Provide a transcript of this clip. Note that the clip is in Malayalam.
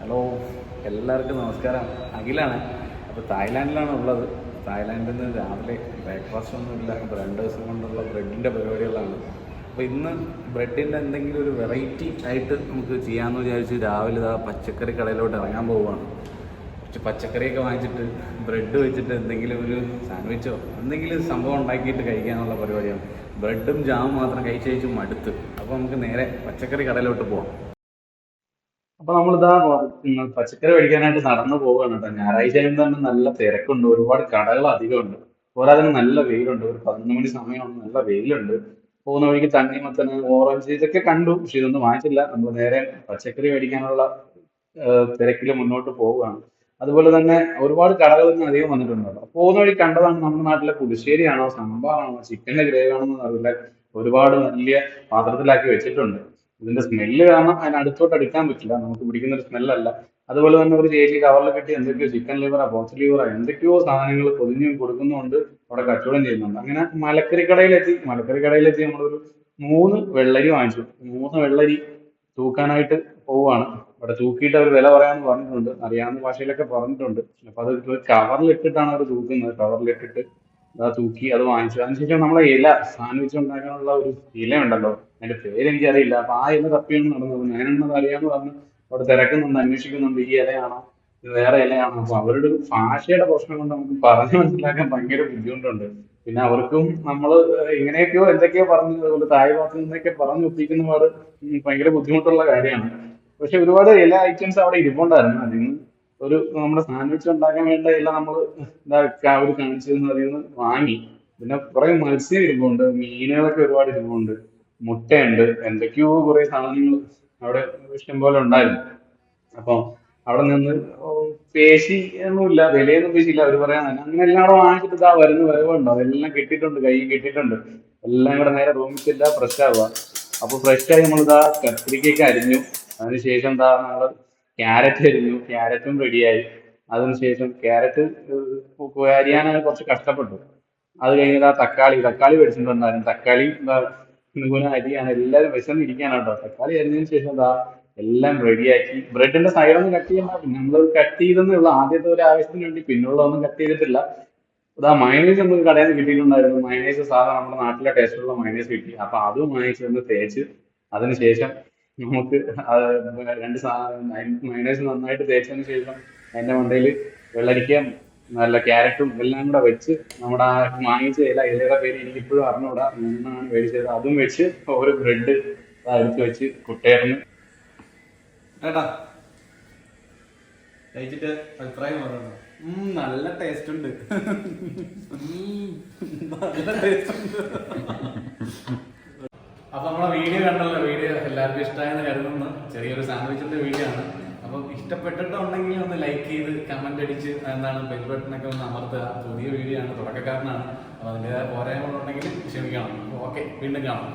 ഹലോ, എല്ലാവർക്കും നമസ്കാരം. അഖിലാണ്. അപ്പോൾ തായ്ലാൻഡിലാണ് ഉള്ളത്. തായ്ലാൻഡിൽ നിന്ന് രാവിലെ ബ്രേക്ക്ഫാസ്റ്റ് ഒന്നുമില്ല, ബ്രെഡേഴ്സും കൊണ്ടുള്ള ബ്രെഡിൻ്റെ പരിപാടികളാണ്. അപ്പോൾ ഇന്ന് ബ്രെഡിൻ്റെ എന്തെങ്കിലും ഒരു വെറൈറ്റി ആയിട്ട് നമുക്ക് ചെയ്യാമെന്ന് വിചാരിച്ച് രാവിലെ പച്ചക്കറി കടയിലോട്ട് ഇറങ്ങാൻ പോവുകയാണ്. കുറച്ച് പച്ചക്കറിയൊക്കെ വാങ്ങിച്ചിട്ട് ബ്രെഡ് വെച്ചിട്ട് എന്തെങ്കിലും ഒരു സാൻഡ്വിച്ചോ എന്തെങ്കിലും സംഭവം ഉണ്ടാക്കിയിട്ട് കഴിക്കാനുള്ള പരിപാടിയാണ്. ബ്രെഡും ജാമും മാത്രം കഴിച്ച് മടുത്ത്. അപ്പോൾ നമുക്ക് നേരെ പച്ചക്കറി കടയിലോട്ട് പോവാം. അപ്പൊ നമ്മളിതാ പച്ചക്കറി മേടിക്കാനായിട്ട് നടന്നു പോവുകയാണ് കേട്ടോ. ഞായറാഴ്ച ആയതുകൊണ്ട് തന്നെ നല്ല തിരക്കുണ്ട്, ഒരുപാട് കടകൾ അധികമുണ്ട്. പോരാതെ നല്ല വെയിലുണ്ട്. ഒരു 11 മണി സമയമാണ്, നല്ല വെയിലുണ്ട്. പോകുന്ന വഴിക്ക് തണ്ണിമത്തന്, ഓറഞ്ച് ഇതൊക്കെ കണ്ടു, പക്ഷെ ഇതൊന്നും വാങ്ങിച്ചില്ല. നമ്മൾ നേരെ പച്ചക്കറി മേടിക്കാനുള്ള തിരക്കിൽ മുന്നോട്ട് പോവുകയാണ്. അതുപോലെ തന്നെ ഒരുപാട് കടകൾ ഇന്ന് അധികം വന്നിട്ടുണ്ടല്ലോ. പോകുന്ന വഴി കണ്ടതാണ് നമ്മുടെ നാട്ടിലെ പുളിശ്ശേരിയാണോ സാമ്പാറാണോ ചിക്കന്റെ ഗ്രേവി ആണോ എന്ന് അറിയില്ല, ഒരുപാട് വലിയ പാത്രത്തിലാക്കി വെച്ചിട്ടുണ്ട്. ഇതിന്റെ സ്മെല്ല് കാരണം അതിനടുത്തോട്ട് അടുക്കാൻ പറ്റില്ല, നമുക്ക് പിടിക്കുന്ന ഒരു സ്മെല്ലല്ല. അതുപോലെ തന്നെ ഒരു ചേച്ചി കവറിൽ കിട്ടി എന്തൊക്കെയോ ചിക്കൻ ലിവറാ പോത്ത് ലിവറാ എന്തൊക്കെയോ സാധനങ്ങൾ പൊതിഞ്ഞ് കൊടുക്കുന്നുണ്ട്, അവിടെ കച്ചവടം ചെയ്യുന്നുണ്ട്. അങ്ങനെ മലക്കറി കടയിലെത്തി നമ്മളൊരു 3 വെള്ളരി വാങ്ങിച്ചു. 3 വെള്ളരി തൂക്കാനായിട്ട് പോവുകയാണ്. അവിടെ തൂക്കിയിട്ട് അവർ വില പറയാമെന്ന് പറഞ്ഞിട്ടുണ്ട്, അറിയാവുന്ന ഭാഷയിലൊക്കെ പറഞ്ഞിട്ടുണ്ട്. അപ്പൊ അത് കവറിലിട്ടിട്ടാണ് അവർ തൂക്കുന്നത്. കവറിലിട്ടിട്ട് തൂക്കി അത് വാങ്ങിച്ചു. അതിനുശേഷം നമ്മളെ ഇല സാൻഡ്വിച്ച് ഉണ്ടാക്കാനുള്ള ഒരു ഇല ഉണ്ടല്ലോ, അതിന്റെ പേര് എനിക്കറിയില്ല. അപ്പൊ ആ ഇല തപ്പിയാണ് നടന്നത്. ഞാനെന്നത് അറിയാന്ന് പറഞ്ഞ് അവിടെ തിരക്കുന്നുണ്ട്, അന്വേഷിക്കുന്നുണ്ട്, ഈ ഇലയാണോ ഇത് വേറെ ഇലയാണോ. അപ്പൊ അവരുടെ ഒരു ഭാഷയുടെ പ്രശ്നം കൊണ്ട് നമുക്ക് പറഞ്ഞു മനസ്സിലാക്കാൻ ഭയങ്കര ബുദ്ധിമുട്ടുണ്ട്. പിന്നെ അവർക്കും നമ്മൾ ഇങ്ങനെയൊക്കെയോ എന്തൊക്കെയോ പറഞ്ഞു, അതുപോലെ തായ് ഭാഗത്ത് നിന്നൊക്കെ പറഞ്ഞു ഒപ്പിക്കുന്ന പാട് ഭയങ്കര ബുദ്ധിമുട്ടുള്ള കാര്യമാണ്. പക്ഷെ ഒരുപാട് ഇല ഐറ്റംസ് അവിടെ ഇരിപ്പുണ്ടായിരുന്നു. അതിന് ഒരു നമ്മുടെ സാൻഡ്വിച്ച് ഉണ്ടാക്കാൻ വേണ്ട ഇല നമ്മൾ അവർ കാണിച്ചതെന്ന് പറയുന്നത് വാങ്ങി. പിന്നെ കുറെ മത്സ്യം ഇരിപ്പുണ്ട്, മീനുകളൊക്കെ ഒരുപാട് ഇരിപ്പുണ്ട്, മുട്ടയുണ്ട്, എന്തൊക്കെയോ കുറെ സാധനങ്ങൾ അവിടെ ഇഷ്ടംപോലെ ഉണ്ടായിരുന്നു. അപ്പൊ അവിടെ നിന്ന് പേശി ഒന്നുമില്ല, വിലയൊന്നും പേശിയില്ല, അവർ പറയാൻ തന്നെ. അങ്ങനെ എല്ലാം കൂടെ വാങ്ങിച്ചിട്ട് വരുന്ന വരവുണ്ടോ, അതെല്ലാം കിട്ടിയിട്ടുണ്ട്, കൈ കിട്ടിയിട്ടുണ്ട്. എല്ലാം കൂടെ നേരെ റൂമിൽ ചെല്ലുക, ഫ്രഷ് ആവുക. അപ്പൊ ഫ്രഷ് ആയി നമ്മളിതാ കത്തിരിക്കൊക്കെ അരിഞ്ഞു. അതിനുശേഷം നമ്മള് ക്യാരറ്റ് അരിഞ്ഞു, ക്യാരറ്റും റെഡിയായി. അതിനുശേഷം ക്യാരറ്റ് അരിയാനാണ് കുറച്ച് കഷ്ടപ്പെട്ടു. അത് കഴിഞ്ഞ് തക്കാളി മേടിച്ചിട്ടുണ്ടായിരുന്നു. തക്കാളി ഇതുപോലെ അരിയാണ്. എല്ലാവരും വിശന്നിരിക്കാണ് കേട്ടോ. തക്കാളി അരിഞ്ഞതിന് ശേഷം എല്ലാം റെഡിയാക്കി. ബ്രെഡിന്റെ സൈഡൊന്നും കട്ട് ചെയ്യണ്ട, പിന്നെ നമ്മൾ കട്ട് ചെയ്തെന്നേ ഉള്ളൂ. ആദ്യത്തെ ഒരു ആവശ്യത്തിന് വേണ്ടി, പിന്നുള്ളതൊന്നും കട്ട് ചെയ്തിട്ടില്ല. മയണൈസ് നമുക്ക് കടയിൽ നിന്ന് കിട്ടിയിട്ടുണ്ടായിരുന്നു. മയണൈസ് സാധാരണ നമ്മുടെ നാട്ടിലെ ടേസ്റ്റുള്ള മയണൈസ് കിട്ടി. അപ്പൊ അതും വാങ്ങിച്ച് ഒന്ന് തേച്ച് അതിനുശേഷം നമുക്ക് രണ്ട് മയണൈസ് നന്നായിട്ട് തേച്ചതിന് ശേഷം അതിന്റെ മണ്ടയിൽ വെള്ളരിക്ക നല്ല ക്യാരറ്റും എല്ലാം കൂടെ വെച്ച് നമ്മുടെ ആ വാങ്ങിച്ച ഇലയുടെ പേര് എനിക്ക് ഇപ്പോഴും അറിഞ്ഞുകൂടാ, ഞാനാണ് മേടിച്ചത്. അതും വെച്ച് ഒരു ബ്രെഡ് എടുത്ത് വെച്ച് കുട്ടേറിന് ഏട്ടാ കഴിച്ചിട്ട് അഭിപ്രായം പറഞ്ഞു. നല്ല ടേസ്റ്റ് ഉണ്ട്, നല്ല ടേസ്റ്റ് ഉണ്ട്. അപ്പൊ നമ്മളെ വീഡിയോ കണ്ടല്ലോ, വീഡിയോ എല്ലാവർക്കും ഇഷ്ടമായെന്ന് കരുതുന്നു. ചെറിയൊരു സാൻഡ്വിച്ചിന്റെ വീഡിയോ ആണ്. അപ്പം ഇഷ്ടപ്പെട്ടിട്ടുണ്ടെങ്കിൽ ഒന്ന് ലൈക്ക് ചെയ്ത് കമന്റ് അടിച്ച് ബെൽ ബട്ടണൊക്കെ ഒന്ന് അമർത്തുക. പുതിയ വീഡിയോ ആണ്, തുടക്കക്കാരനാണ്. അപ്പൊ അതിൻ്റെതായ പോരായ്മകളുണ്ടെങ്കിൽ ക്ഷമിക്കണം. ഓക്കെ, വീണ്ടും കാണാം.